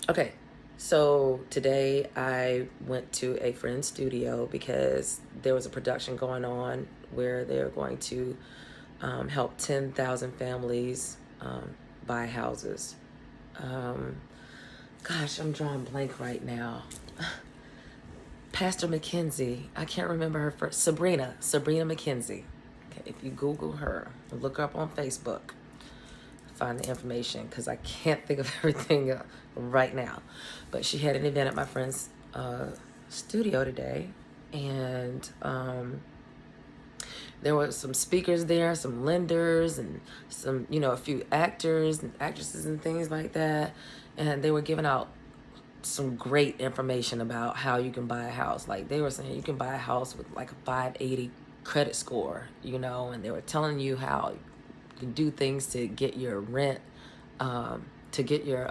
Okay, so today I went to a friend's studio because there was a production going on where they're going to help 10,000 families buy houses. Um, Gosh, I'm drawing blank right now. Pastor McKenzie, I can't remember her first. Sabrina McKenzie. Okay, if you Google her, look her up on Facebook, find the information because I can't think of everything right now. But she had an event at my friend's studio today, and there were some speakers there, some lenders, and some, a few actors and actresses and things like that. And they were giving out some great information about how you can buy a house. Like they were saying, you can buy a house with like a 580 credit score, and they were telling you how you can do things to get your rent, to get your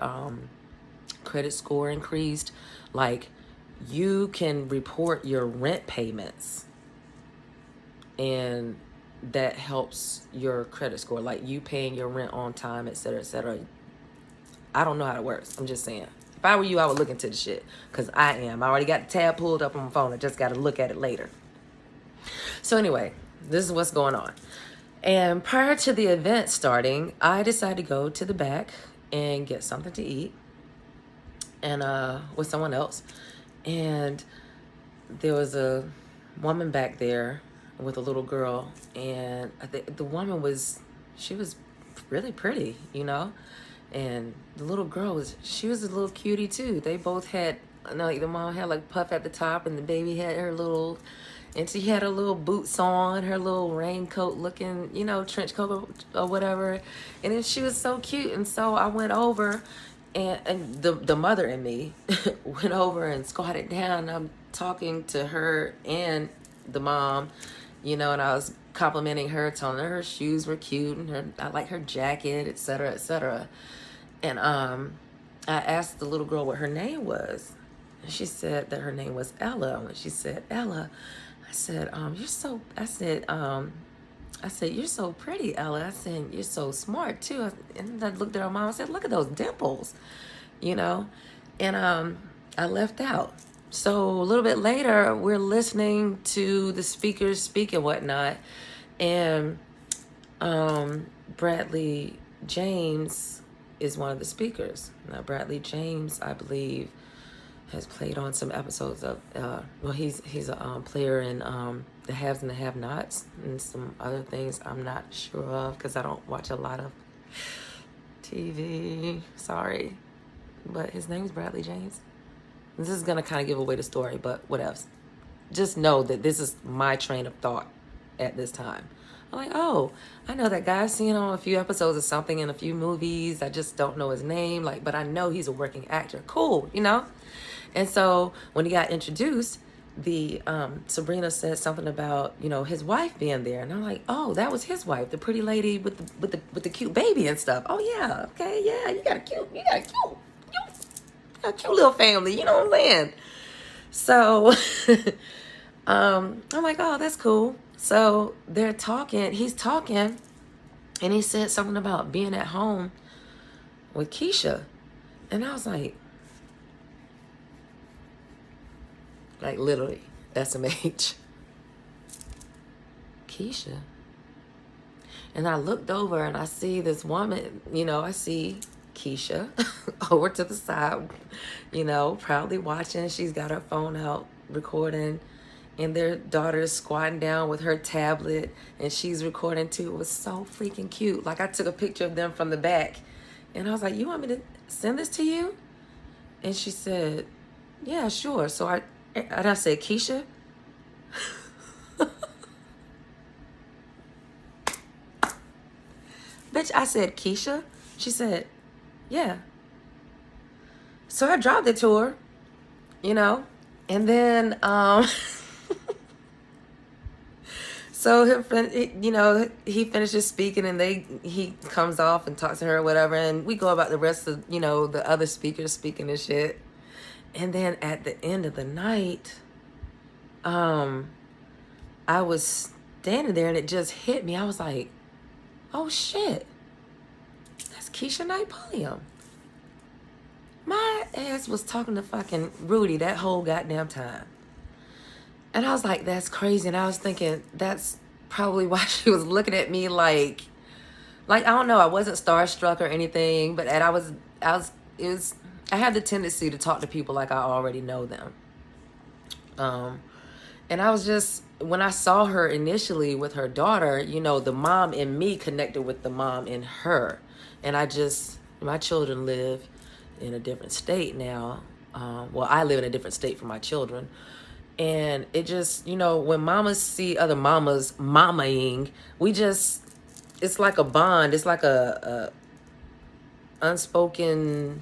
credit score increased. Like you can report your rent payments, and that helps your credit score. Like you paying your rent on time, et cetera, et cetera. I don't know how it works. I'm just saying. If I were you, I would look into the shit. Because I am. I already got the tab pulled up on my phone. I just got to look at it later. So anyway, this is what's going on. And prior to the event starting, I decided to go to the back and get something to eat. And with someone else. And there was a woman back there with a little girl. And the woman she was really pretty, And the little girl she was a little cutie too. They both had, like the mom had like puff at the top and the baby had and she had her little boots on, her little raincoat looking, trench coat or whatever. And then she was so cute. And so I went over and the mother and me went over and squatted down. And I'm talking to her and the mom, and I was complimenting her, telling her shoes were cute and I like her jacket, et cetera, et cetera. And I asked the little girl what her name was. And she said that her name was Ella. When she said Ella, I said, you're so pretty, Ella. I said, you're so smart too. And I looked at her mom and said, look at those dimples, And I left out. So a little bit later, we're listening to the speakers speak and whatnot. And Bradley James is one of the speakers. Now, Bradley James, I believe, has played on some episodes of, he's a player in The Haves and the Have-Nots and some other things I'm not sure of because I don't watch a lot of TV. Sorry. But his name's Bradley James. This is going to kind of give away the story, but whatevs. Just know that this is my train of thought at this time. I'm like, oh, I know that guy. I've seen him on a few episodes of something in a few movies. I just don't know his name. But I know he's a working actor. Cool, And so when he got introduced, the Sabrina said something about his wife being there, and I'm like, oh, that was his wife, the pretty lady with the cute baby and stuff. Oh yeah, okay, yeah, you got a cute little family. You know what I'm saying? So I'm like, oh, that's cool. So they're talking, he's talking, and he said something about being at home with Keshia. And I was like literally, SMH. Keshia. And I looked over and I see this woman, I see Keshia over to the side, proudly watching. She's got her phone out recording. And their daughter is squatting down with her tablet and she's recording too. It was so freaking cute. I took a picture of them from the back and I was like, you want me to send this to you? And she said, yeah, sure. So I said, Keshia? Bitch, I said, Keshia? She said, yeah. So I dropped it to her, and then, so he finishes speaking and he comes off and talks to her or whatever. And we go about the rest of, the other speakers speaking and shit. And then at the end of the night, I was standing there and it just hit me. I was like, oh shit, that's Keshia Knight-Pulliam. My ass was talking to fucking Rudy that whole goddamn time. And I was like, that's crazy. And I was thinking, that's probably why she was looking at me like, I don't know, I wasn't starstruck or anything, but I had the tendency to talk to people like I already know them. And I was just, when I saw her initially with her daughter, you know, the mom in me connected with the mom in her. And my children live in a different state now. Well, I live in a different state from my children. And it just, you know, when mamas see other mamas mamaing, it's like a bond. It's like a unspoken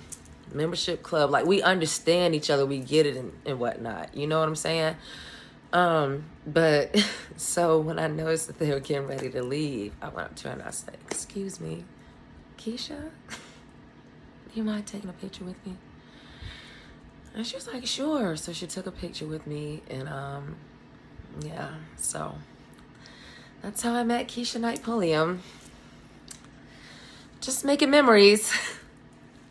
membership club. Like, we understand each other, we get it and whatnot. You know what I'm saying? But so when I noticed that they were getting ready to leave, I went up to her and I said, "Excuse me, Keshia, do you mind taking a picture with me?" And she was like, "Sure." So she took a picture with me, and yeah, so that's how I met Keshia Knight-Pulliam. Just making memories.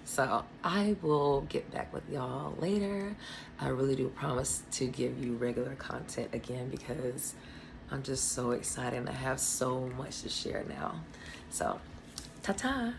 So I will get back with y'all later. I really do promise to give you regular content again, because I'm just so excited and I have so much to share now. So, ta-ta.